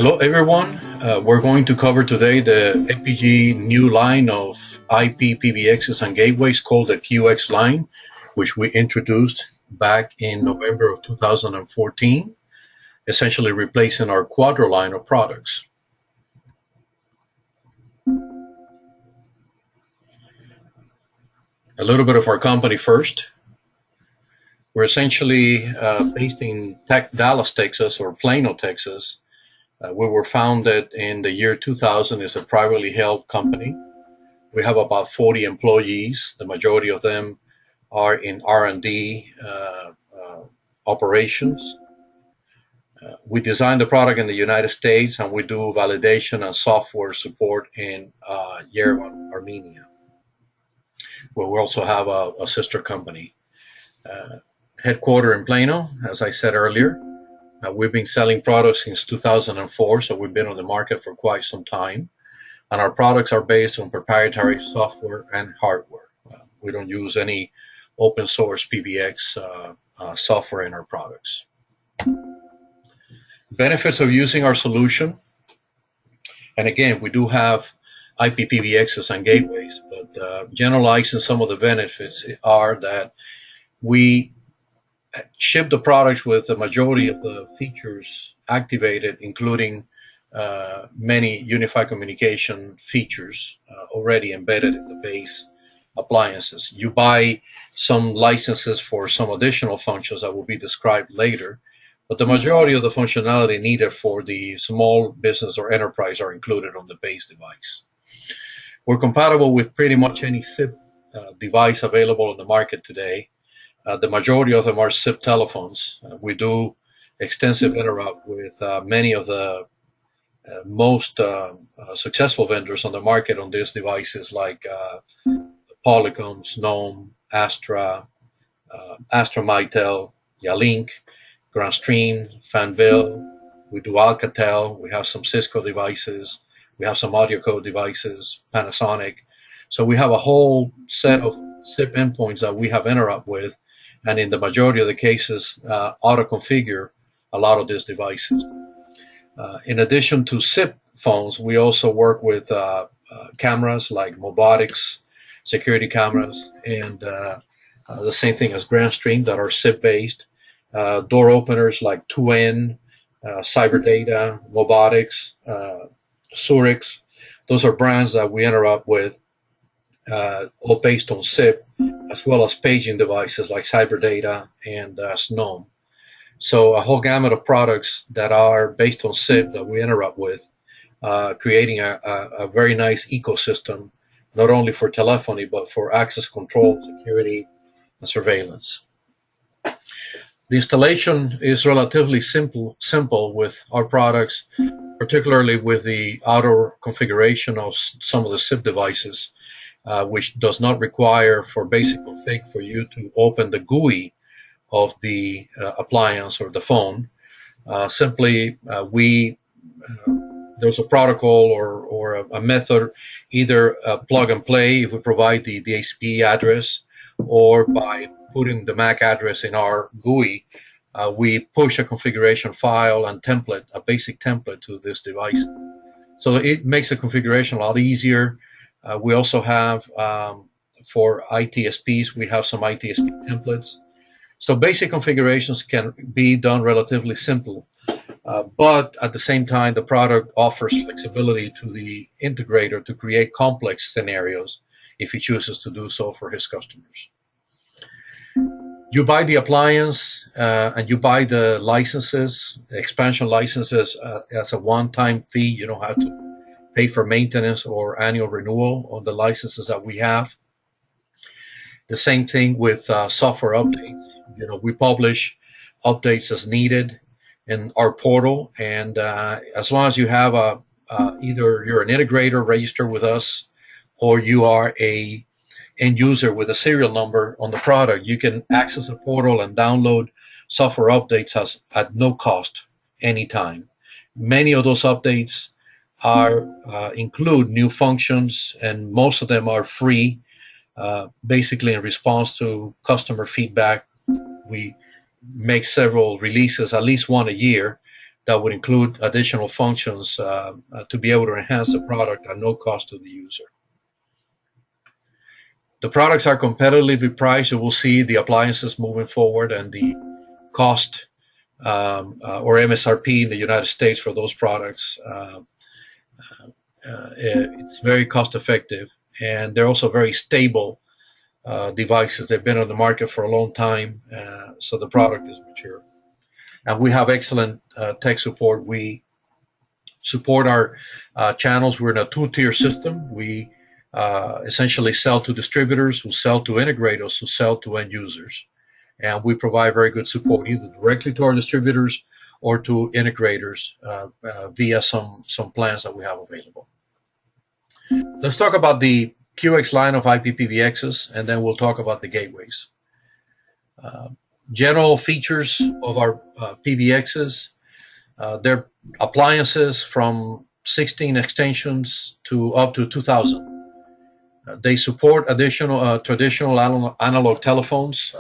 Hello everyone, we're going to cover today the Epygi new line of IP PBXs and gateways called the QX line, which we introduced back in November of 2014, essentially replacing our Quadro line of products. A little bit of our company first. We're essentially based in Dallas, Texas, or Plano, Texas. We were founded in the year 2000 as a privately held company. We have about 40 employees. The majority of them are in R&D operations. We design the product in the United States, and we do validation and software support in Yerevan, Armenia, where we also have a sister company. Headquartered in Plano, as I said earlier. We've been selling products since 2004, so we've been on the market for quite some time. And our products are based on proprietary software and hardware. We don't use any open source PBX software in our products. Benefits of using our solution. And again, we do have IP PBXs and gateways, but generalizing some of the benefits are that we ship the products with the majority of the features activated, including many unified communication features already embedded in the base appliances. You buy some licenses for some additional functions that will be described later, but the majority of the functionality needed for the small business or enterprise are included on the base device. We're compatible with pretty much any SIP device available on the market today. The majority of them are SIP telephones. We do extensive interrupt with many of the most successful vendors on the market on these devices, like Polycom, Gnome, Astra, Astra Mitel, Yalink, Grandstream, Fanville. We do Alcatel. We have some Cisco devices. We have some AudioCode devices, Panasonic. So we have a whole set of SIP endpoints that we have interrupt with, and in the majority of the cases, auto-configure a lot of these devices. In addition to SIP phones, we also work with cameras like Mobotics, security cameras, and the same thing as Grandstream that are SIP-based. Door openers like 2N, Cyberdata, Mobotics, Surix. Those are brands that we interrupt with, all based on SIP, as well as paging devices like Cyberdata and Gnome. So a whole gamut of products that are based on SIP that we interrupt with, creating a very nice ecosystem, not only for telephony, but for access control, security, and surveillance. The installation is relatively simple with our products, particularly with the auto configuration of some of the SIP devices, which does not require for basic config for you to open the GUI of the appliance or the phone. Simply, there's a protocol or a method, either plug and play if we provide the DHCP address, or by putting the MAC address in our GUI, we push a configuration file and template, a basic template to this device. So it makes the configuration a lot easier. We also have, for ITSPs, we have some ITSP templates. So basic configurations can be done relatively simple, but at the same time, the product offers flexibility to the integrator to create complex scenarios if he chooses to do so for his customers. You buy the appliance and you buy the licenses, expansion licenses as a one-time fee. You don't have to pay for maintenance or annual renewal on the licenses that we have. The same thing with software updates. We publish updates as needed in our portal, and as long as you have either you're an integrator registered with us, or you are a end user with a serial number on the product, you can access the portal and download software updates at no cost anytime. Many of those updates include new functions, and most of them are free, basically in response to customer feedback. We make several releases, at least one a year, that would include additional functions to be able to enhance the product at no cost to the user. The products are competitively priced. You will see the appliances moving forward, and the cost or MSRP in the United States for those products. It's very cost effective, and they're also very stable devices. They've been on the market for a long time, so the product is mature. And we have excellent tech support. We support our channels. We're in a two-tier system. We essentially sell to distributors who sell to integrators who sell to end users. And we provide very good support either directly to our distributors or to integrators via some plans that we have available. Let's talk about the QX line of IPPBXs, and then we'll talk about the gateways. General features of our PBXs, they're appliances from 16 extensions to up to 2,000. They support additional traditional analog telephones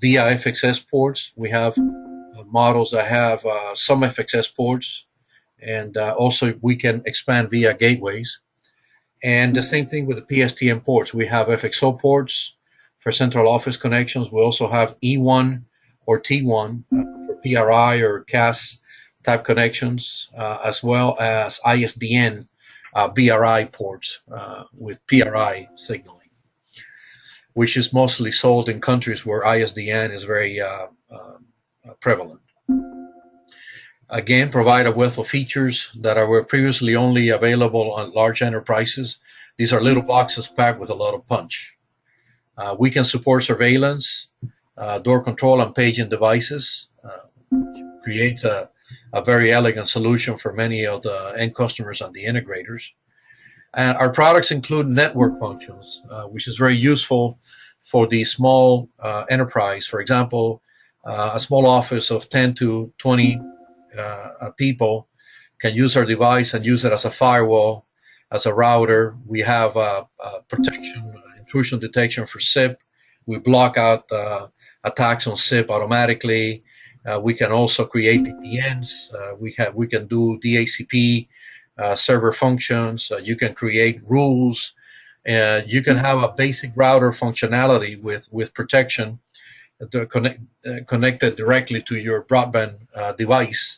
via FXS ports. We have models that have some FXS ports, and also we can expand via gateways. And the same thing with the PSTN ports. We have FXO ports for central office connections. We also have E1 or T1 for PRI or CAS type connections, as well as ISDN BRI ports with PRI signaling, which is mostly sold in countries where ISDN is very prevalent. Again, provide a wealth of features that were previously only available on large enterprises. These are little boxes packed with a lot of punch. We can support surveillance, door control, and paging devices. Creates a very elegant solution for many of the end customers and the integrators. And our products include network functions, which is very useful for the small enterprise. For example, a small office of 10 to 20 people can use our device and use it as a firewall, as a router. We have protection, intrusion detection for SIP. We block out attacks on SIP automatically. We can also create VPNs. We can do DHCP server functions. You can create rules. You can have a basic router functionality with protection connected directly to your broadband device,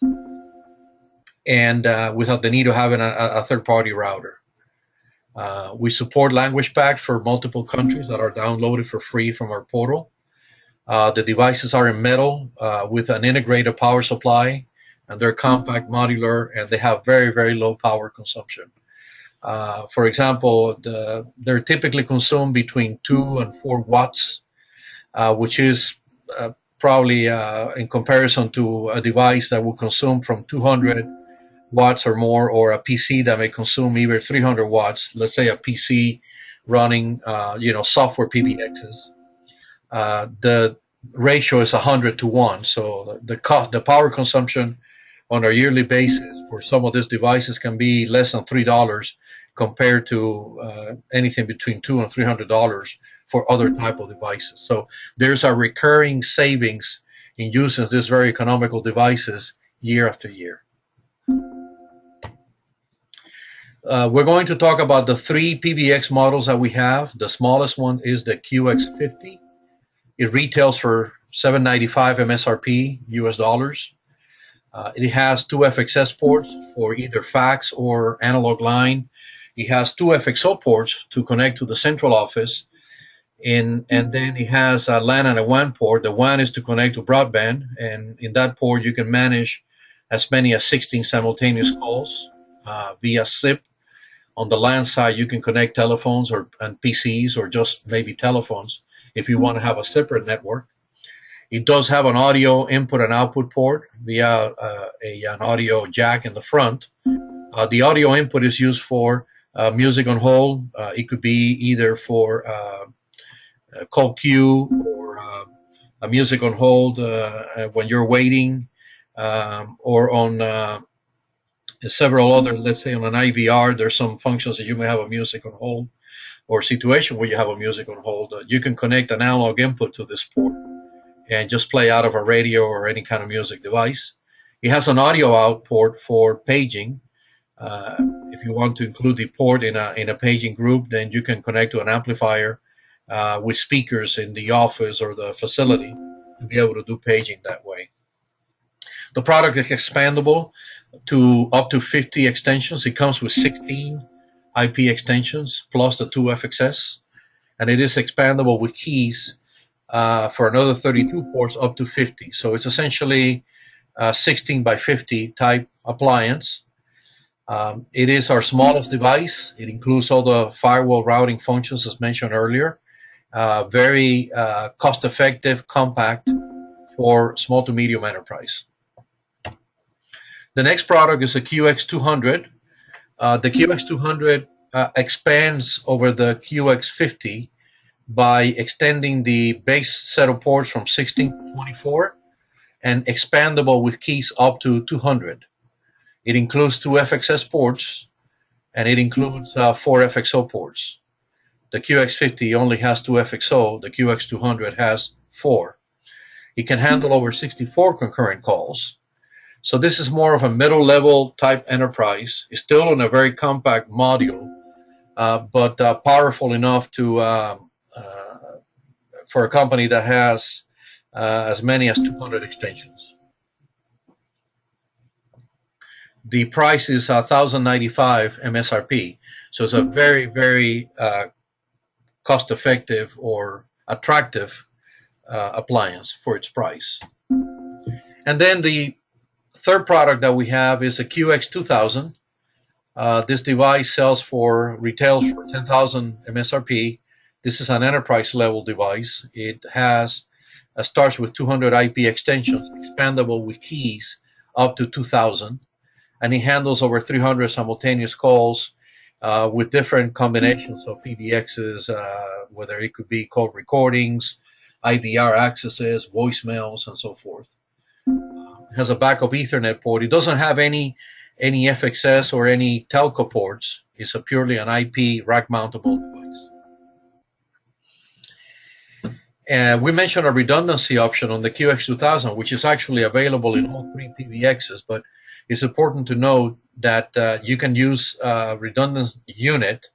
and without the need of having a third-party router. We support language packs for multiple countries that are downloaded for free from our portal. The devices are in metal with an integrated power supply, and they're compact, modular, and they have very, very low power consumption. For example, they're typically consumed between 2 and 4 watts, which is probably in comparison to a device that will consume from 200 watts or more, or a PC that may consume either 300 watts. Let's say a PC running, software PBXs. The ratio is 100 to 1. So the power consumption on a yearly basis for some of these devices can be less than $3 compared to anything between $200 and $300 for other type of devices. So there's a recurring savings in using these very economical devices year after year. We're going to talk about the 3 PBX models that we have. The smallest one is the QX50. It retails for $795 MSRP US dollars. It has 2 FXS ports for either fax or analog line. It has 2 FXO ports to connect to the central office. And then it has a LAN and a WAN port. The WAN is to connect to broadband, and in that port you can manage as many as 16 simultaneous calls via SIP. On the LAN side, you can connect telephones and PCs, or just maybe telephones if you want to have a separate network. It does have an audio input and output port via an audio jack in the front. The audio input is used for music on hold. It could be either for call queue or a music on hold when you're waiting, or on several other, let's say on an IVR, there's some functions that you may have a music on hold, or situation where you have a music on hold. You can connect an analog input to this port and just play out of a radio or any kind of music device. It has an audio out port for paging. Uh, if you want to include the port in a paging group, then you can connect to an amplifier with speakers in the office or the facility to be able to do paging that way. The product is expandable to up to 50 extensions. It comes with 16 IP extensions plus the two FXS, and it is expandable with keys for another 32 ports up to 50. So it's essentially a 16 by 50 type appliance. It is our smallest device. It includes all the firewall routing functions as mentioned earlier. Very cost-effective, compact for small to medium enterprise. The next product is the QX200. The QX200 expands over the QX50 by extending the base set of ports from 16 to 24 and expandable with keys up to 200. It includes two FXS ports and it includes 4 FXO ports. The QX50 only has 2 FXO. The QX200 has 4. It can handle over 64 concurrent calls. So this is more of a middle level type enterprise. It's still on a very compact module, but powerful enough to for a company that has as many as 200 extensions. The price is $1,095 MSRP, so it's a very, very cost-effective or attractive appliance for its price. And then the third product that we have is a QX2000. This device retails for 10,000 MSRP. This is an enterprise level device. It starts with 200 IP extensions, expandable with keys up to 2,000, and it handles over 300 simultaneous calls with different combinations of PBXs, whether it could be call recordings, IVR accesses, voicemails, and so forth. It has a backup Ethernet port. It doesn't have any FXS or any telco ports. It's purely an IP rack-mountable device. And we mentioned a redundancy option on the QX2000, which is actually available in all 3 PBXs, but it's important to note that you can use a redundant unit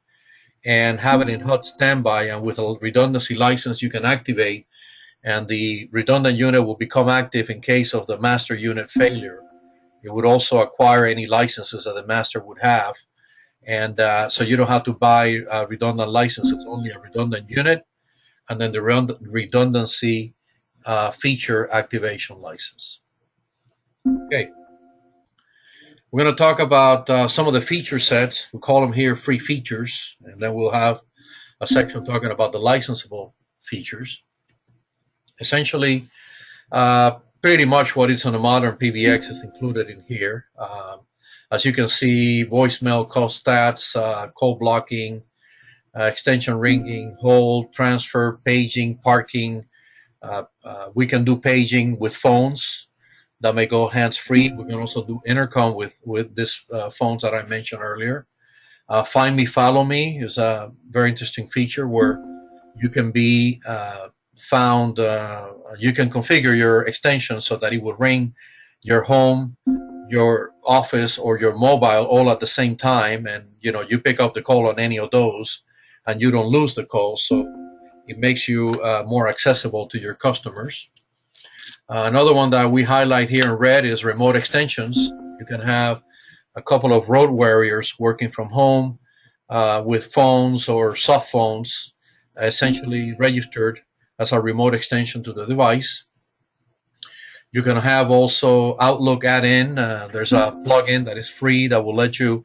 and have it in hot standby, and with a redundancy license you can activate, and the redundant unit will become active in case of the master unit failure. It would also acquire any licenses that the master would have, and so you don't have to buy a redundant license. It's only a redundant unit and then the redundancy feature activation license. Okay. We're going to talk about some of the feature sets. We call them here free features, and then we'll have a section talking about the licensable features. Essentially, pretty much what is on a modern PBX is included in here. As you can see, voicemail, call stats, call blocking, extension ringing, hold, transfer, paging, parking. We can do paging with phones that may go hands-free. We can also do intercom with these phones that I mentioned earlier. Find me, follow me is a very interesting feature where you can be found. You can configure your extension so that it will ring your home, your office, or your mobile all at the same time, and you pick up the call on any of those, and you don't lose the call. So it makes you more accessible to your customers. Another one that we highlight here in red is remote extensions. You can have a couple of road warriors working from home with phones or soft phones essentially registered as a remote extension to the device. You can have also Outlook add-in. There's a plugin that is free that will let you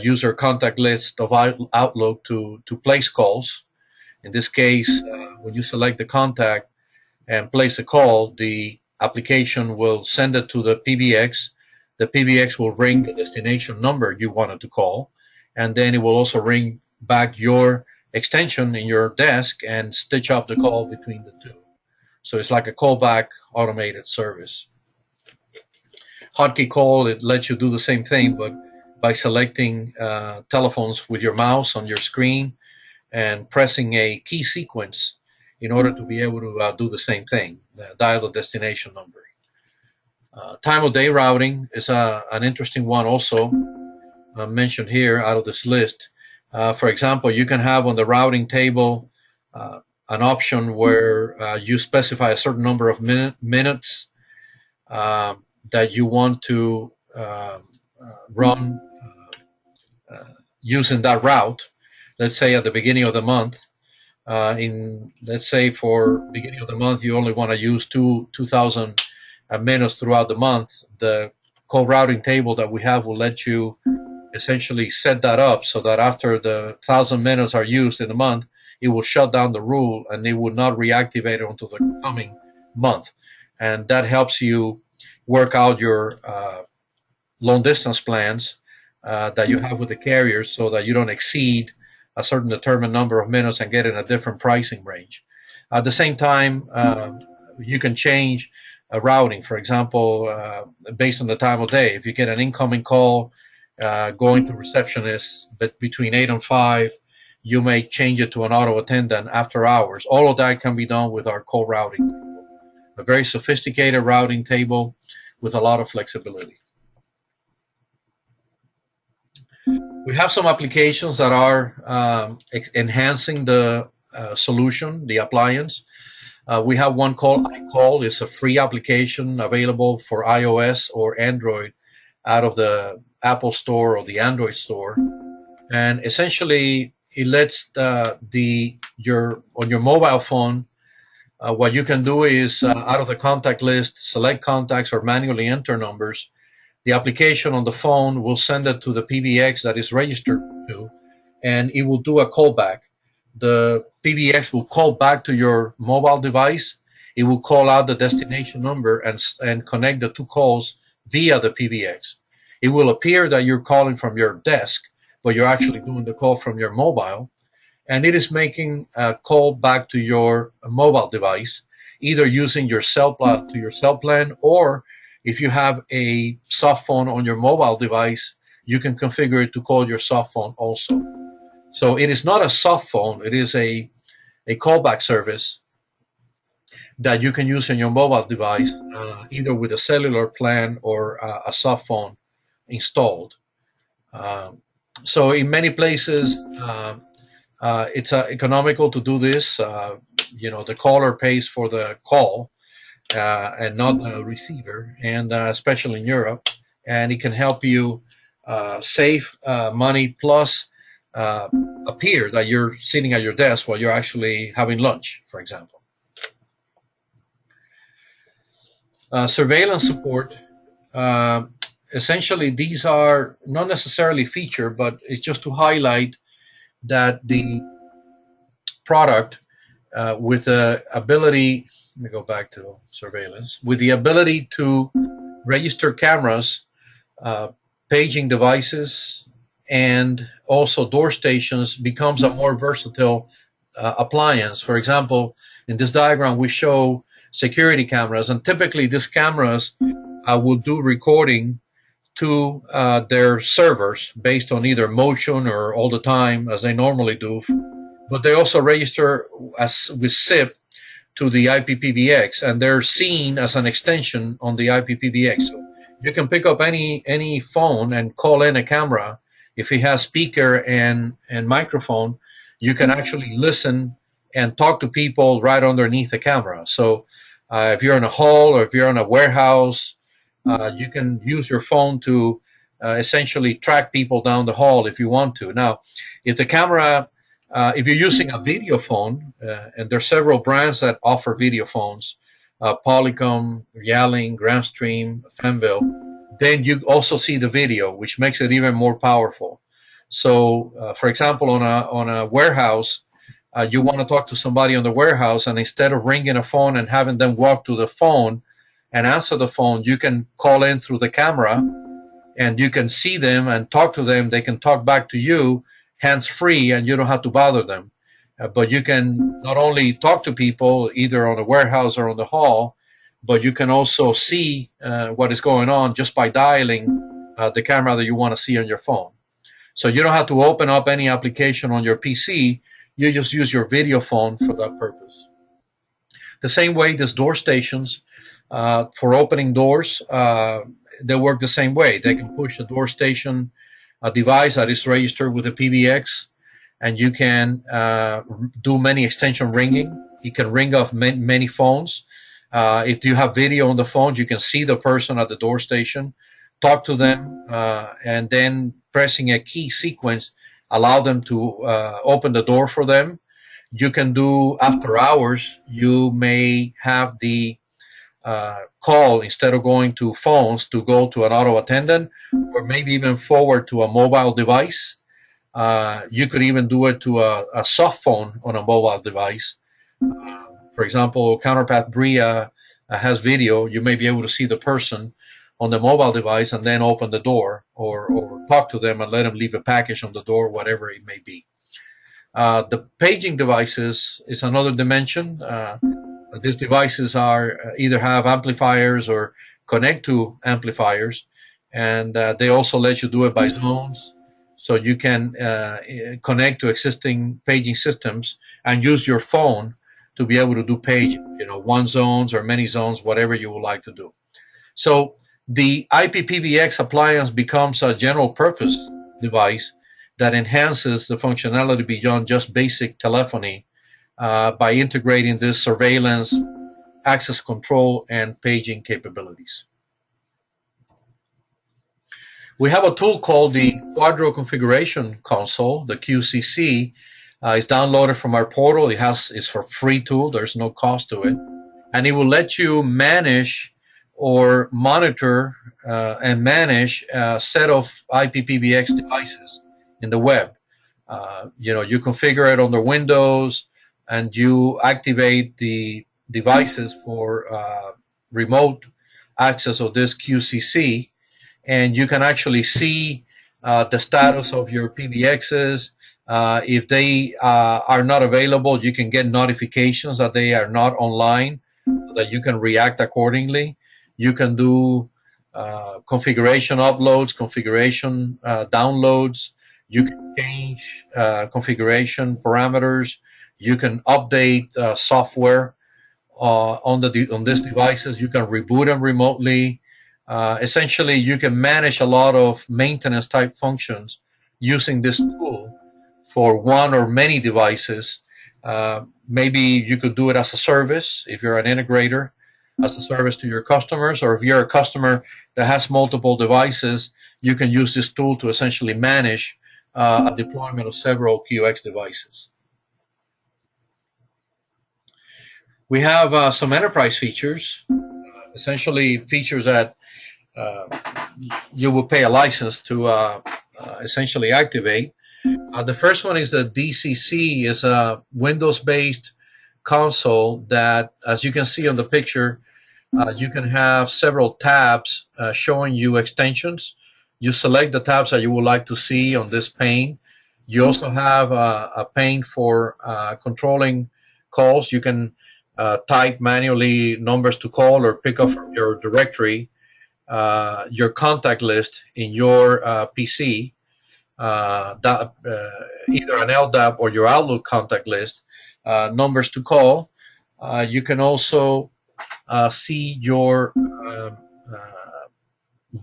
use your contact list of Outlook to place calls. In this case, when you select the contact and place a call, the application will send it to the PBX. The PBX will ring the destination number you wanted to call, and then it will also ring back your extension in your desk and stitch up the call between the two. So it's like a callback automated service. Hotkey call, it lets you do the same thing, but by selecting telephones with your mouse on your screen and pressing a key sequence in order to be able to do the same thing, dial the destination number. Time of day routing is an interesting one also mentioned here out of this list. For example, you can have on the routing table an option where you specify a certain number of minutes that you want to run using that route. Let's say at the beginning of the month, let's say for beginning of the month, you only want to use 2,000 minutes throughout the month. The call routing table that we have will let you essentially set that up so that after the 1,000 minutes are used in a month, it will shut down the rule and it will not reactivate it until the coming month. And that helps you work out your long distance plans that you have with the carriers so that you don't exceed a certain determined number of minutes and get in a different pricing range. At the same time, you can change routing, for example, based on the time of day. If you get an incoming call going to receptionist but between 8 and 5, you may change it to an auto attendant after hours. All of that can be done with our call routing table. A very sophisticated routing table with a lot of flexibility. We have some applications that are enhancing the solution, the appliance. We have one called iCall. It's a free application available for iOS or Android out of the Apple Store or the Android Store. And essentially, it lets on your mobile phone, what you can do is out of the contact list, select contacts or manually enter numbers. The application on the phone will send it to the PBX that is registered to, and it will do a callback. The PBX will call back to your mobile device. It will call out the destination number and connect the two calls via the PBX. It will appear that you're calling from your desk, but you're actually doing the call from your mobile. And it is making a call back to your mobile device, either using your cell plan, or if you have a soft phone on your mobile device, you can configure it to call your soft phone also. So it is not a soft phone, it is a callback service that you can use on your mobile device, either with a cellular plan or a soft phone installed. So in many places, it's economical to do this. The caller pays for the call and not the receiver, and especially in Europe. And it can help you save money, plus appear that you're sitting at your desk while you're actually having lunch, for example. Surveillance support. Essentially, these are not necessarily featured, but it's just to highlight that the product with the ability, let me go back to surveillance, with the ability to register cameras, paging devices, and also door stations becomes a more versatile appliance. For example, in this diagram, we show security cameras, and typically these cameras will do recording to their servers based on either motion or all the time, as they normally do. But they also register with SIP to the IPPBX, and they're seen as an extension on the IPPBX. So you can pick up any phone and call in a camera. If it has speaker and microphone, you can actually listen and talk to people right underneath the camera. So if you're in a hall or if you're in a warehouse, you can use your phone to essentially track people down the hall if you want to. Now, if the camera, if you're using a video phone, and there are several brands that offer video phones, Polycom, Yaling, Grandstream, Fenville, then you also see the video, which makes it even more powerful. So, for example, on a warehouse, you want to talk to somebody on the warehouse, and instead of ringing a phone and having them walk to the phone and answer the phone, you can call in through the camera, and you can see them and talk to them. They can talk back to you hands-free, and you don't have to bother them. But you can not only talk to people either on the warehouse or on the hall, but you can also see what is going on just by dialing the camera that you want to see on your phone. So you don't have to open up any application on your PC. You just use your video phone for that purpose. The same way, these door stations, For opening doors, they work the same way. They can push a door station, a device that is registered with a PBX, and you can do many extension ringing. You can ring off many phones. If you have video on the phone, you can see the person at the door station, talk to them, and then pressing a key sequence allow them to open the door for them. You can do after hours. You may have the call, instead of going to phones, to go to an auto attendant, or maybe even forward to a mobile device. You could even do it to a soft phone on a mobile device. For example, Counterpath Bria has video. You may be able to see the person on the mobile device and then open the door, or talk to them and let them leave a package on the door, whatever it may be. The paging devices is another dimension. These devices are either have amplifiers or connect to amplifiers, and they also let you do it by zones. So you can connect to existing paging systems and use your phone to be able to do paging, one zones or many zones, whatever you would like to do. So the IPPBX appliance becomes a general purpose device that enhances the functionality beyond just basic telephony by integrating this surveillance, access control, and paging capabilities. We have a tool called the Quadro Configuration Console, the QCC. It's downloaded from our portal. It's for free tool. There's no cost to it. And it will let you manage or monitor and manage a set of IPPBX devices in the web. You configure it on the Windows, and you activate the devices for remote access of this QCC, and you can actually see the status of your PBXs. If they are not available, you can get notifications that they are not online, so that you can react accordingly. You can do configuration uploads, configuration downloads. You can change configuration parameters. You can update software on these devices. You can reboot them remotely. Essentially, you can manage a lot of maintenance type functions using this tool for one or many devices. Maybe you could do it as a service if you're an integrator, as a service to your customers, or if you're a customer that has multiple devices, you can use this tool to essentially manage a deployment of several QX devices. We have some enterprise features, essentially features that you will pay a license to essentially activate. The first one is the DCC, is a Windows-based console that, as you can see on the picture, you can have several tabs showing you extensions. You select the tabs that you would like to see on this pane. You also have a pane for controlling calls. You can type manually numbers to call, or pick up from your directory your contact list in your PC, either an LDAP or your Outlook contact list, numbers to call. You can also see your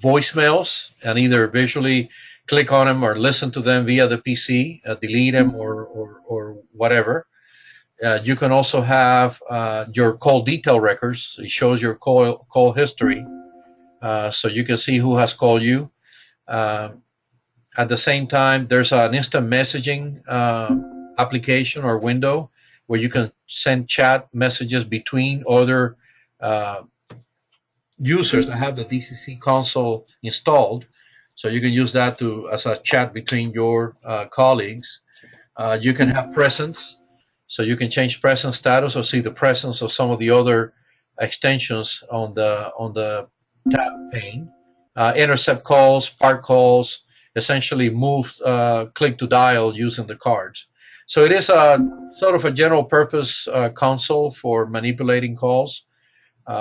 voicemails and either visually click on them or listen to them via the PC, delete them or whatever. You can also have your call detail records. It shows your call history, so you can see who has called you. At the same time, there's an instant messaging application or window where you can send chat messages between other users that have the DCC console installed. So you can use that as a chat between your colleagues. You can have presence, so you can change presence status or see the presence of some of the other extensions on the tab pane. Intercept calls, park calls, essentially move click to dial using the cards. So it is a sort of a general purpose console for manipulating calls.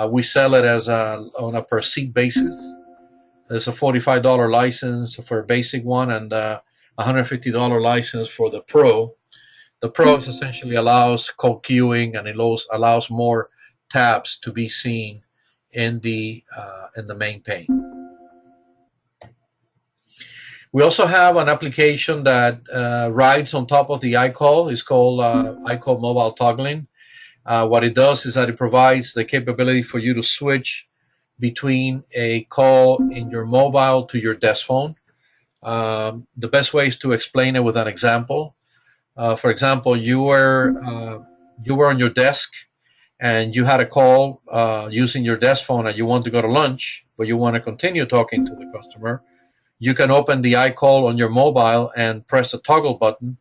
We sell it on a per seat basis. There's a $45 license for a basic one, and a $150 license for the Pro. The Pro essentially allows code queuing, and it allows more tabs to be seen in the main pane. We also have an application that rides on top of the iCall. It's called iCall Mobile Toggling. What it does is that it provides the capability for you to switch between a call in your mobile to your desk phone. The best way is to explain it with an example. For example, you were on your desk and you had a call using your desk phone and you want to go to lunch, but you want to continue talking to the customer. You can open the iCall on your mobile and press the toggle button,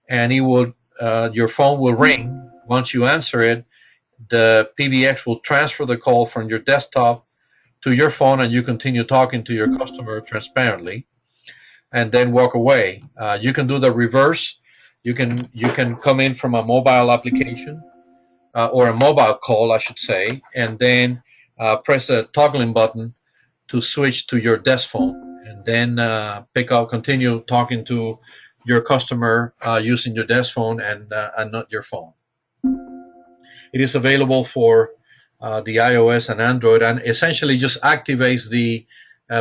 and your phone will ring. Once you answer it, the PBX will transfer the call from your desktop to your phone, and you continue talking to your customer transparently, and then walk away. You can do the reverse. You can come in from a mobile application or a mobile call, I should say, and then press the toggling button to switch to your desk phone, and then continue talking to your customer using your desk phone and not your phone. It is available for the iOS and Android, and essentially just activates the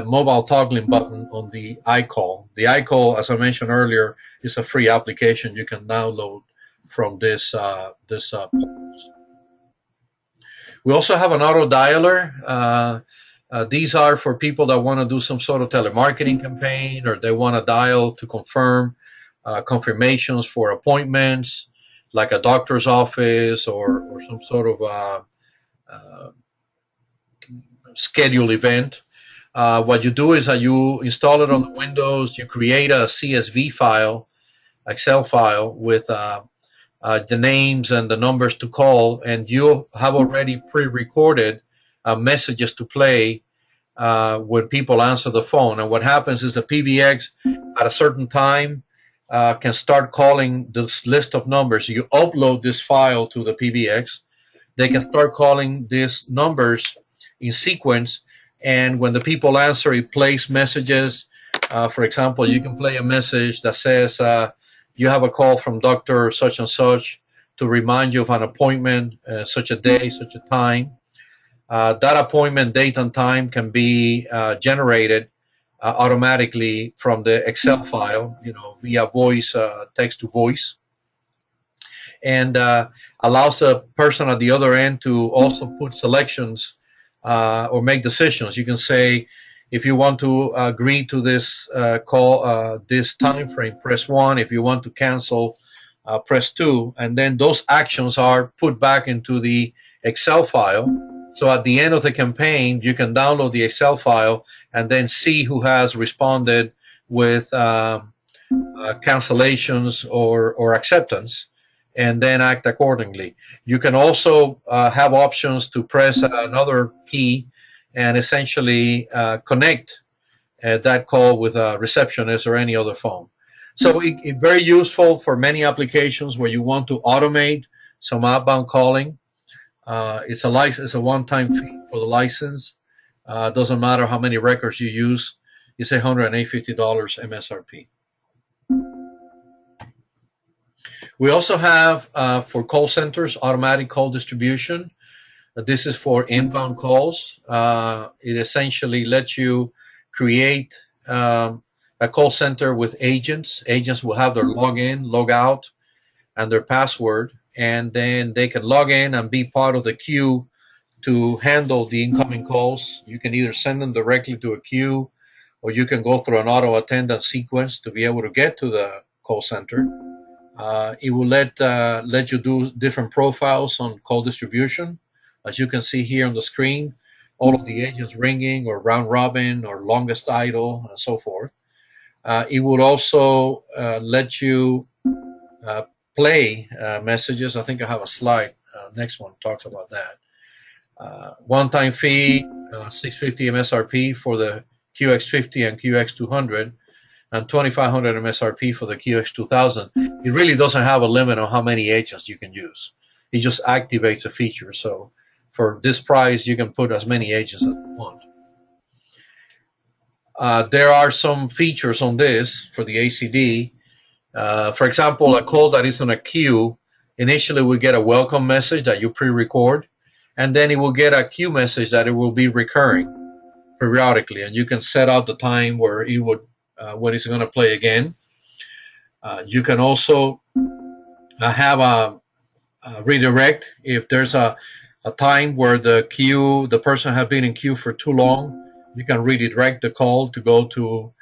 mobile toggling button on the iCall. The iCall, as I mentioned earlier, is a free application you can download from this post. We also have an auto dialer. These are for people that want to do some sort of telemarketing campaign, or they want to dial to confirm confirmations for appointments, like a doctor's office or some sort of scheduled event. What you do is that you install it on the Windows, you create a CSV file, Excel file with the names and the numbers to call, and you have already pre-recorded messages to play when people answer the phone. And what happens is the PBX at a certain time can start calling this list of numbers. You upload this file to the PBX. They can start calling these numbers in sequence, and when the people answer, it plays messages. For example, you can play a message that says you have a call from Dr. such and such to remind you of an appointment, such a day, such a time. That appointment date and time can be generated automatically from the Excel file, via voice, text to voice, and allows the person at the other end to also put selections or make decisions. You can say, if you want to agree to this call, this time frame, press 1. If you want to cancel, press 2. And then those actions are put back into the Excel file. So at the end of the campaign, you can download the Excel file and then see who has responded with cancellations or acceptance, and then act accordingly. You can also have options to press another key and essentially connect that call with a receptionist or any other phone. So it's very useful for many applications where you want to automate some outbound calling. It's a one-time fee for the license. Doesn't matter how many records you use. It's $150 MSRP. We also have for call centers automatic call distribution. This is for inbound calls. It essentially lets you create a call center with agents. Agents will have their login, log out, and their password, and then they can log in and be part of the queue to handle the incoming calls. You can either send them directly to a queue, or you can go through an auto attendant sequence to be able to get to the call center. It will let you do different profiles on call distribution. As you can see here on the screen, all of the agents ringing, or round robin, or longest idle, and so forth. It would also let you play messages. I think I have a slide. Next one talks about that. One-time fee, $650 MSRP for the QX50 and QX200, and $2,500 MSRP for the QX2000. It really doesn't have a limit on how many agents you can use. It just activates a feature. So for this price, you can put as many agents as you want. There are some features on this for the ACD. For example, a call that is on a queue, initially we get a welcome message that you pre-record, and then it will get a queue message that it will be recurring periodically, and you can set out the time where it would when it's going to play again. You can also have a redirect if there's a time where the person has been in queue for too long. You can redirect the call to go to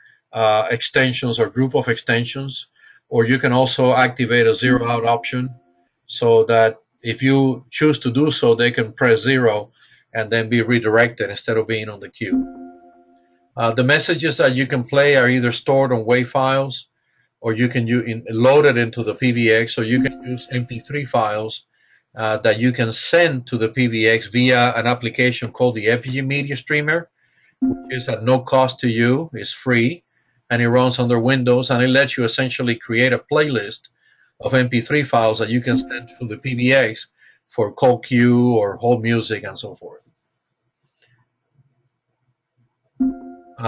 extensions or group of extensions, or you can also activate a zero out option so that if you choose to do so, they can press zero and then be redirected instead of being on the queue. The messages that you can play are either stored on WAV files, or you can load it into the PBX, or you can use MP3 files that you can send to the PBX via an application called the Epygi Media Streamer, which is at no cost to you. It's free, and it runs under Windows, and it lets you essentially create a playlist of MP3 files that you can send to the PBX for call queue or hold music and so forth.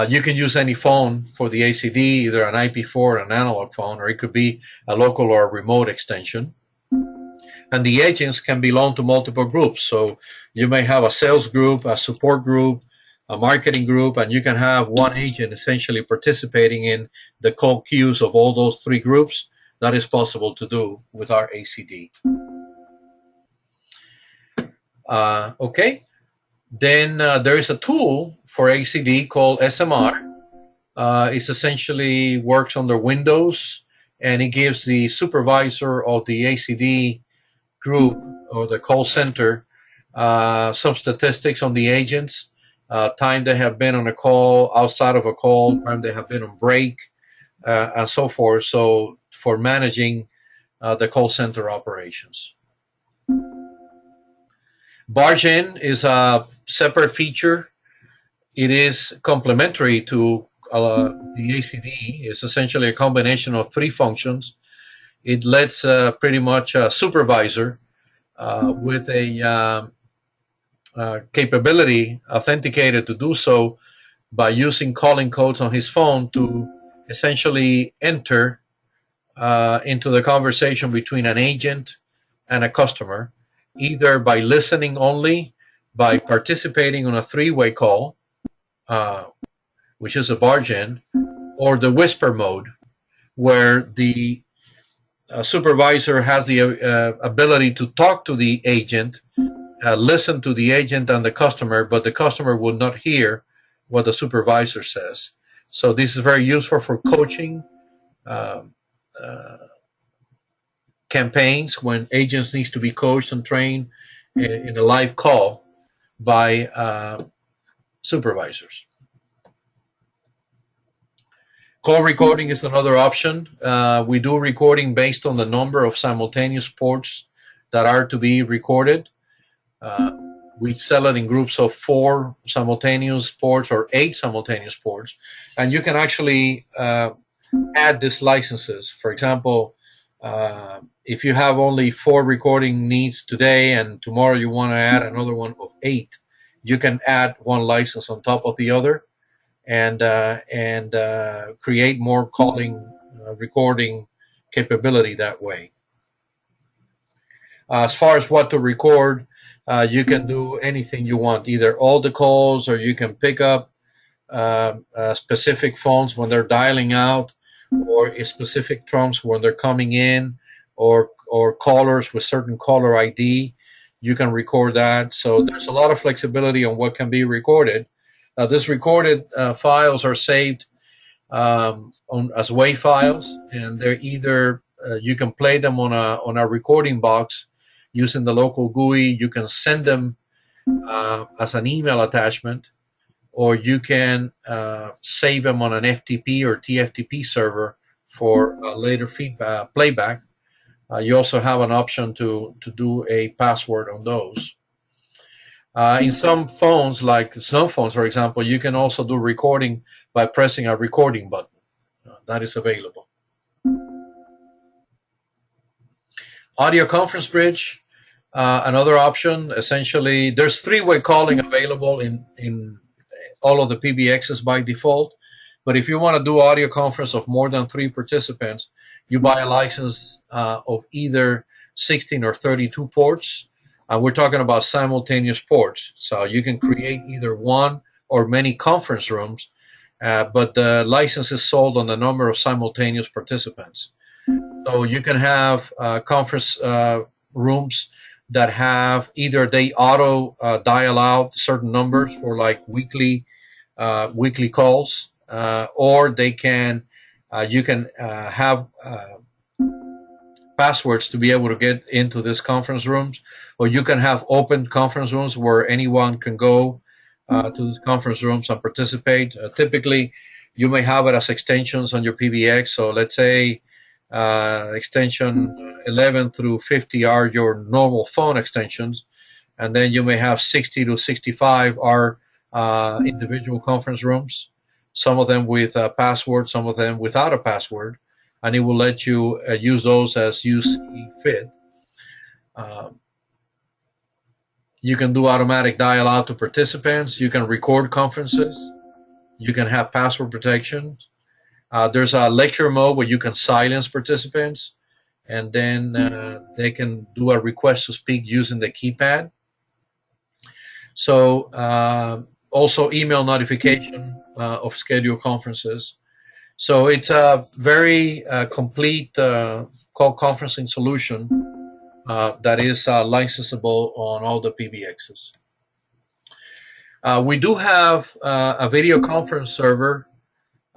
You can use any phone for the ACD, either an IP4 or an analog phone, or it could be a local or a remote extension. And the agents can belong to multiple groups. So you may have a sales group, a support group, a marketing group, and you can have one agent essentially participating in the call queues of all those three groups. That is possible to do with our ACD. Okay. Then there is a tool for ACD called SMR. It essentially works under Windows, and it gives the supervisor of the ACD group or the call center some statistics on the agents, time they have been on a call, outside of a call, time they have been on break, and so forth. So for managing the call center operations. Bargain is a separate feature. It is complementary to the ACD. It's essentially a combination of three functions. It lets pretty much a supervisor with a capability authenticated to do so by using calling codes on his phone to essentially enter into the conversation between an agent and a customer, either by listening only, by participating on a three-way call, which is a bargain, or the whisper mode, where the supervisor has the ability to talk to the agent, listen to the agent and the customer, but the customer will not hear what the supervisor says. So this is very useful for coaching campaigns when agents need to be coached and trained in a live call by supervisors. Call recording is another option. We do recording based on the number of simultaneous ports that are to be recorded. We sell it in groups of 4 simultaneous ports or 8 simultaneous ports, and you can actually add these licenses. For example, if you have only 4 recording needs today and tomorrow you want to add another one of 8, you can add one license on top of the other and create more calling recording capability that way. As far as what to record, you can do anything you want, either all the calls, or you can pick up specific phones when they're dialing out, or specific trumps when they're coming in, or callers with certain caller ID. You can record that. So there's a lot of flexibility on what can be recorded. These recorded files are saved as WAV files, and they're either you can play them on a recording box using the local GUI. You can send them as an email attachment, or you can save them on an FTP or TFTP server for later feedback playback. You also have an option to do a password on those. In some phones, like cell phones, for example, you can also do recording by pressing a recording button. That is available. Audio conference bridge, another option. Essentially, there's 3-way calling available in all of the PBXs by default. But if you want to do audio conference of more than 3 participants, you buy a license of either 16 or 32 ports. and we're talking about simultaneous ports. So you can create either one or many conference rooms, but the license is sold on the number of simultaneous participants. So you can have conference rooms that have either they auto dial out certain numbers for like weekly calls, or they can you can have passwords to be able to get into these conference rooms, or you can have open conference rooms where anyone can go to these conference rooms and participate. Typically, you may have it as extensions on your PBX. So let's say extension 11 through 50 are your normal phone extensions, and then you may have 60 to 65 are individual conference rooms, some of them with a password, some of them without a password, and it will let you use those as you see fit. You can do automatic dial out to participants. You can record conferences. You can have password protection. There's a lecture mode where you can silence participants, and then they can do a request to speak using the keypad. So also email notification of scheduled conferences. So it's a very complete call conferencing solution that is licensable on all the PBXs. We do have a video conference server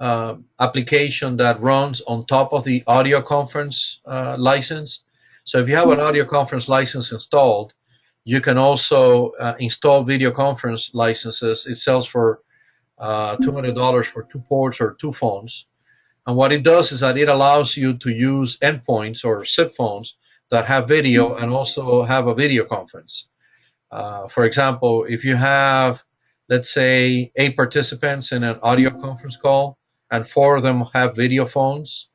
application that runs on top of the audio conference license. So if you have an audio conference license installed, you can also install video conference licenses. It sells for $200 for 2 ports or 2 phones. And what it does is that it allows you to use endpoints or SIP phones that have video and also have a video conference. For example, if you have, let's say, 8 participants in an audio conference call and 4 of them have video phones,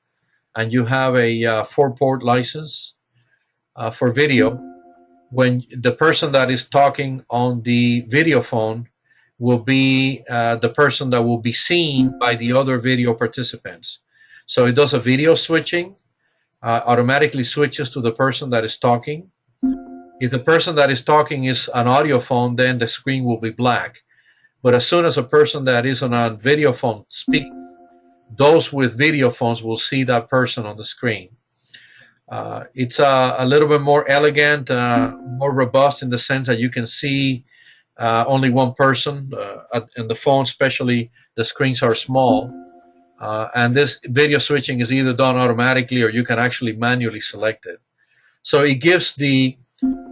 and you have a 4-port license for video, when the person that is talking on the video phone will be the person that will be seen by the other video participants. So it does a video switching, automatically switches to the person that is talking. If the person that is talking is an audio phone, then the screen will be black. But as soon as a person that is on a video phone speaks, those with video phones will see that person on the screen. It's a little bit more elegant, more robust in the sense that you can see only one person, and the phone especially, the screens are small, and this video switching is either done automatically or you can actually manually select it. So it gives the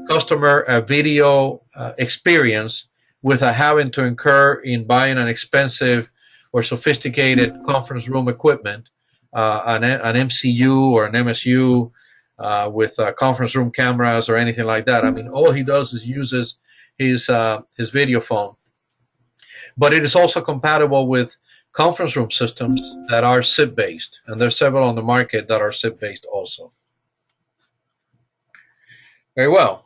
customer a video experience without having to incur in buying an expensive or sophisticated conference room equipment, an MCU or an MSU with conference room cameras or anything like that. I mean, all he does is uses his video phone. But it is also compatible with conference room systems that are SIP-based, and there's several on the market that are SIP-based also. Very well.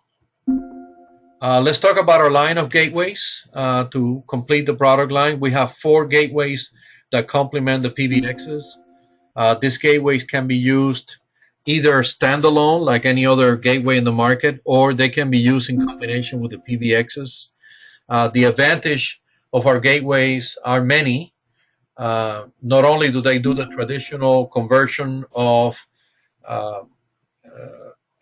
Let's talk about our line of gateways. To complete the product line, we have 4 gateways that complement the PBXs. These gateways can be used either standalone, like any other gateway in the market, or they can be used in combination with the PBXs. The advantage of our gateways are many. Not only do they do the traditional conversion of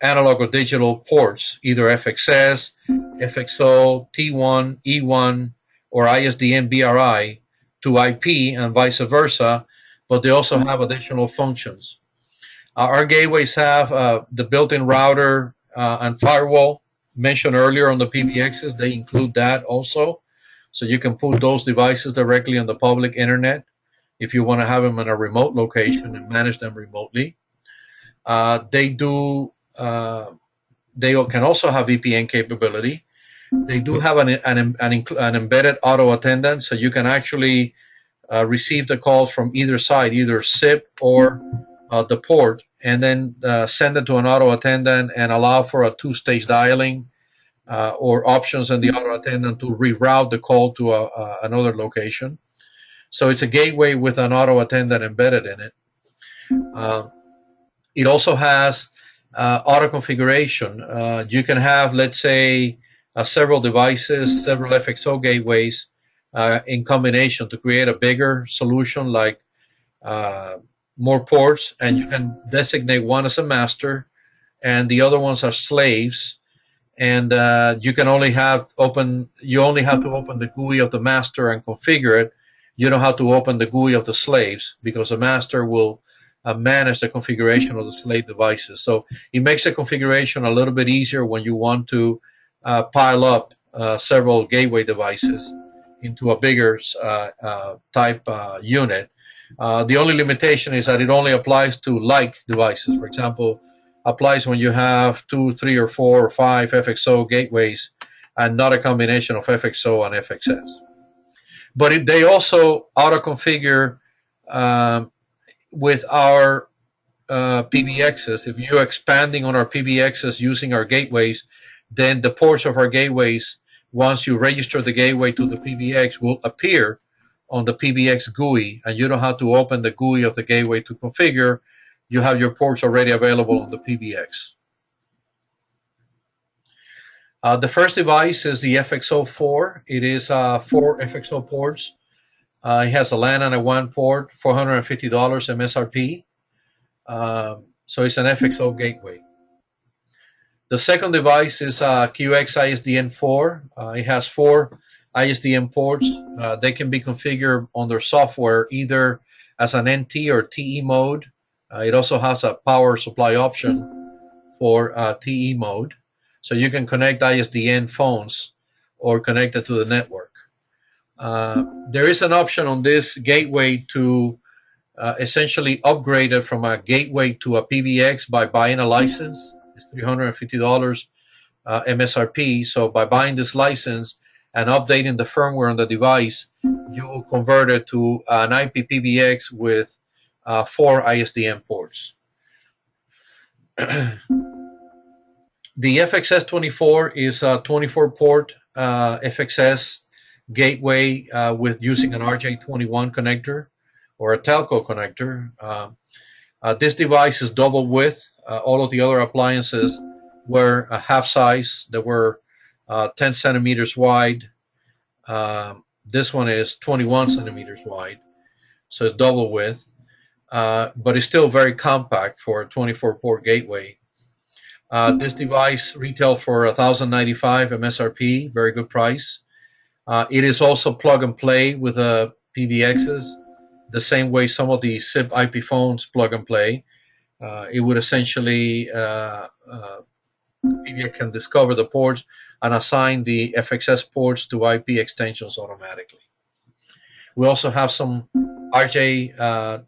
analog or digital ports, either FXS, FXO, T1, E1, or ISDN BRI to IP and vice versa, but they also have additional functions. Our gateways have the built-in router and firewall mentioned earlier on the PBXs. They include that also. So you can put those devices directly on the public internet if you want to have them in a remote location and manage them remotely. They can also have VPN capability. They do have an embedded auto attendant, so you can actually receive the calls from either side, either SIP or the port, and then send it to an auto attendant and allow for a 2-stage dialing or options in the auto attendant to reroute the call to another location. So it's a gateway with an auto attendant embedded in it. It also has auto configuration. You can have, let's say, several devices, several FXO gateways in combination to create a bigger solution, like uh, more ports, and you can designate one as a master and the other ones are slaves. And you can only have open. You only have to open the GUI of the master and configure it. You don't have to open the GUI of the slaves, because the master will manage the configuration of the slave devices. So it makes the configuration a little bit easier when you want to pile up several gateway devices into a bigger type unit. The only limitation is that it only applies to like devices. For example, applies when you have 2, 3, or 4 or 5 FXO gateways and not a combination of FXO and FXS. But they also auto-configure with our PBXs. If you're expanding on our PBXs using our gateways, then the ports of our gateways, once you register the gateway to the PBX, will appear on the PBX GUI, and you don't have to open the GUI of the gateway to configure. You have your ports already available on the PBX. The first device is the FXO4. It is 4 FXO ports. It has a LAN and a WAN port, $450 MSRP. So it's an FXO gateway. The second device is QX ISDN4. It has 4 ISDN ports. They can be configured on their software either as an NT or TE mode. It also has a power supply option for TE mode. So you can connect ISDN phones or connect it to the network. There is an option on this gateway to essentially upgrade it from a gateway to a PBX by buying a license. It's $350 MSRP. So by buying this license and updating the firmware on the device, you will convert it to an IP PBX with 4 ISDN ports. The FXS24 is a 24-port FXS gateway with using an RJ21 connector or a telco connector. This device is double width. All of the other appliances were a half size. They were 10 centimeters wide. This one is 21 centimeters wide, so it's double width, but it's still very compact for a 24-port gateway. This device retails for $1,095 MSRP, very good price. It is also plug and play with PBXs, the same way some of the SIP IP phones plug and play. It would essentially, PBX can discover the ports and assign the FXS ports to IP extensions automatically. We also have some RJ11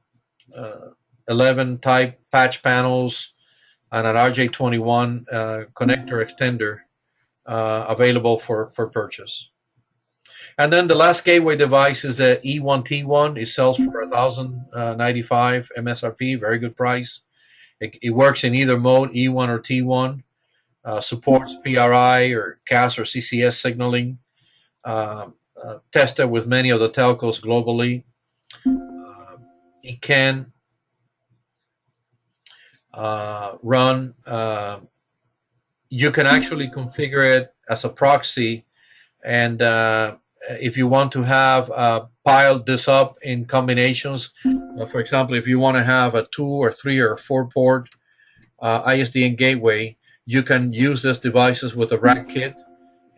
type patch panels and an RJ21 connector extender available for purchase. And then the last gateway device is the E1T1. It sells for $1,095 MSRP, very good price. It works in either mode, E1 or T1. Supports PRI or CAS or CCS signaling. Tested with many of the telcos globally. It can run. You can actually configure it as a proxy, and if you want to have piled this up in combinations, for example, if you want to have a 2 or 3 or 4 port ISDN gateway, you can use these devices with a rack kit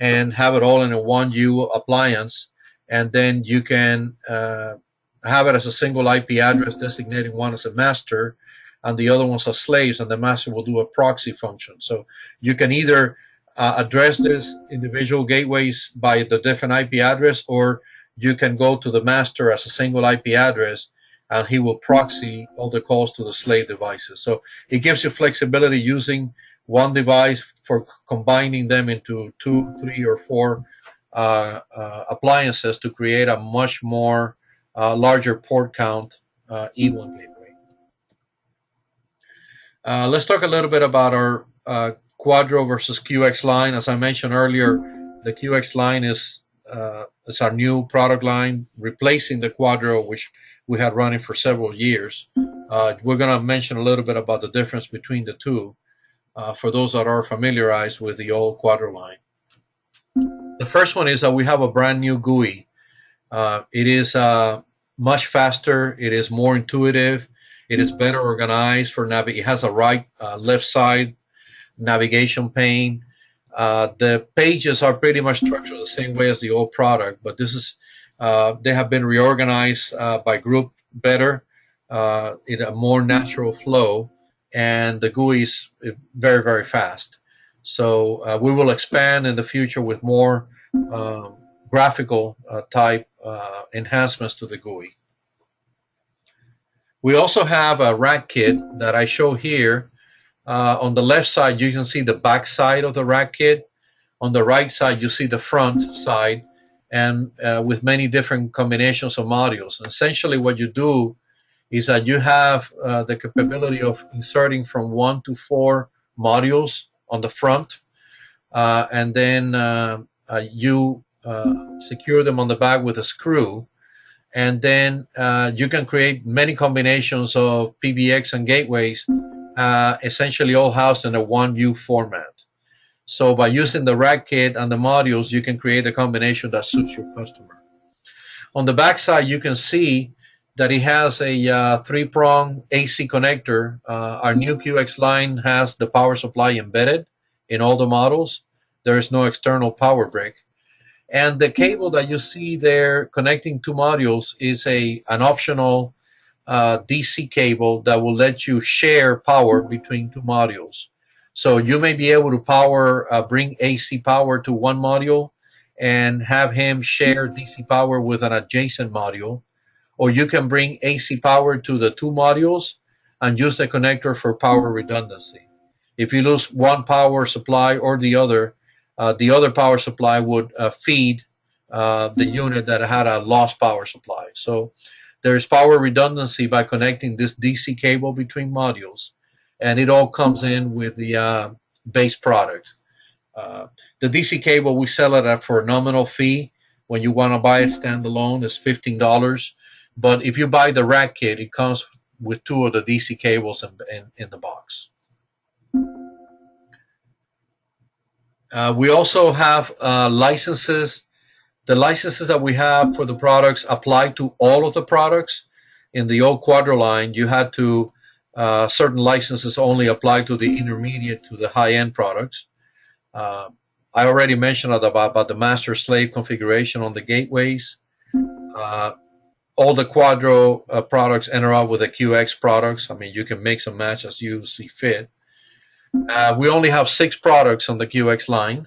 and have it all in a 1U appliance, and then you can have it as a single IP address, designating one as a master and the other ones as slaves, and the master will do a proxy function. So you can either address these individual gateways by the different IP address, or you can go to the master as a single IP address and he will proxy all the calls to the slave devices. So it gives you flexibility using one device for combining them into 2, 3, or 4 appliances to create a much more larger port count E1 gateway. Let's talk a little bit about our Quadro versus QX line. As I mentioned earlier, the QX line is our new product line, replacing the Quadro, which we had running for several years. We're going to mention a little bit about the difference between the two. for those that are familiarized with the old Quadro line. The first one is that we have a brand new GUI. It is much faster. It is more intuitive. It is better organized for it has a right, left side navigation pane. The pages are pretty much structured the same way as the old product, but this is they have been reorganized by group better in a more natural flow, and the GUI is very, very fast. So we will expand in the future with more graphical type enhancements to the GUI. We also have a rack kit that I show here. On the left side, you can see the back side of the rack kit. On the right side, you see the front side, and with many different combinations of modules. Essentially, what you do is that you have the capability of inserting from 1 to 4 modules on the front, and then you secure them on the back with a screw, and then you can create many combinations of PBX and gateways, essentially all housed in a one view format. So by using the rack kit and the modules, you can create a combination that suits your customer. On the back side, you can see that it has a 3-prong AC connector. Our new QX line has the power supply embedded in all the models. There is no external power brick. And the cable that you see there connecting two modules is an optional DC cable that will let you share power between two modules. So you may be able to bring AC power to one module and have him share DC power with an adjacent module, or you can bring AC power to the two modules and use the connector for power redundancy. If you lose one power supply or the other power supply would feed the unit that had a lost power supply. So there's power redundancy by connecting this DC cable between modules, and it all comes in with the base product. The DC cable, we sell it for a nominal fee. When you want to buy it standalone, it's $15. But if you buy the rack kit, it comes with 2 of the DC cables in the box. We also have licenses. The licenses that we have for the products apply to all of the products. In the old Quadro line, you had to certain licenses only apply to the intermediate to the high-end products. I already mentioned about the master-slave configuration on the gateways. All the Quadro products enter out with the QX products. I mean, you can mix and match as you see fit. We only have 6 products on the QX line,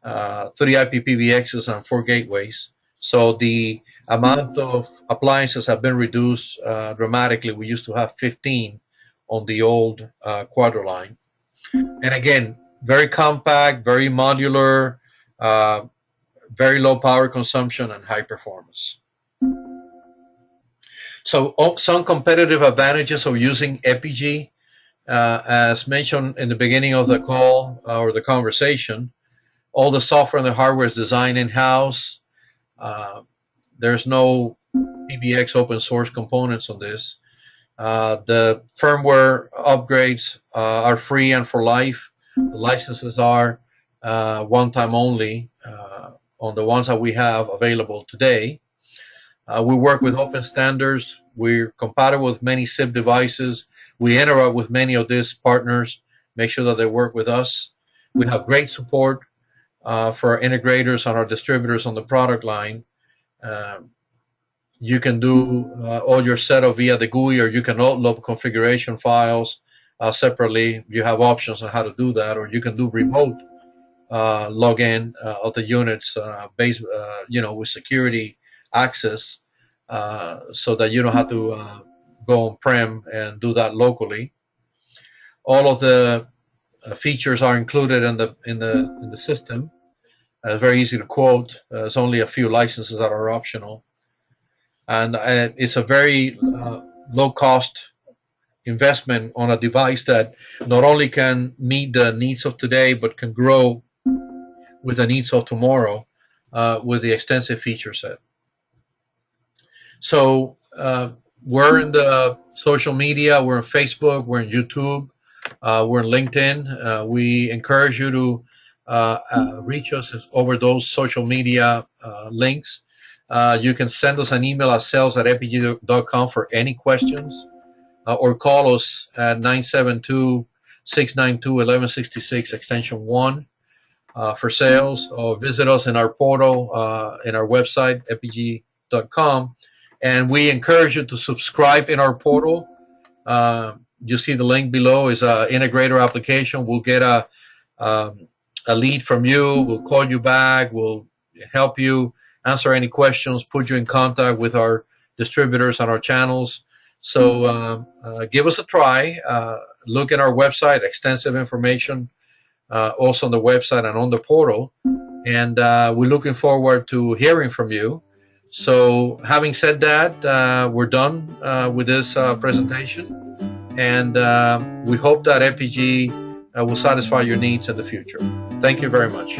3 IPPBXs and 4 gateways. So the amount of appliances have been reduced dramatically. We used to have 15 on the old Quadro line. And again, very compact, very modular, very low power consumption, and high performance. So some competitive advantages of using Epygi. As mentioned in the beginning of the call or the conversation, all the software and the hardware is designed in-house. There's no PBX open source components on this. The firmware upgrades are free and for life. The licenses are one time only on the ones that we have available today. We work with open standards. We're compatible with many SIP devices. We interact with many of these partners, make sure that they work with us. We have great support for our integrators and our distributors on the product line. You can do all your setup via the GUI, or you can upload configuration files separately. You have options on how to do that, or you can do remote login of the units based, with security access, so that you don't have to go on-prem and do that locally. All of the features are included in the system. It's very easy to quote. There's only a few licenses that are optional, and it's a very low-cost investment on a device that not only can meet the needs of today, but can grow with the needs of tomorrow with the extensive feature set. So we're in the social media. We're on Facebook. We're on YouTube. We're on LinkedIn. We encourage you to reach us over those social media links. You can send us an email at sales@epygi.com for any questions, or call us at 972-692-1166 extension 1 for sales, or visit us in our portal, in our website, epygi.com. And we encourage you to subscribe in our portal. You see the link below is an integrator application. We'll get a lead from you. We'll call you back. We'll help you answer any questions, put you in contact with our distributors on our channels. So give us a try. Look at our website, extensive information also on the website and on the portal. And we're looking forward to hearing from you. So having said that, we're done with this presentation. And we hope that Epygi will satisfy your needs in the future. Thank you very much.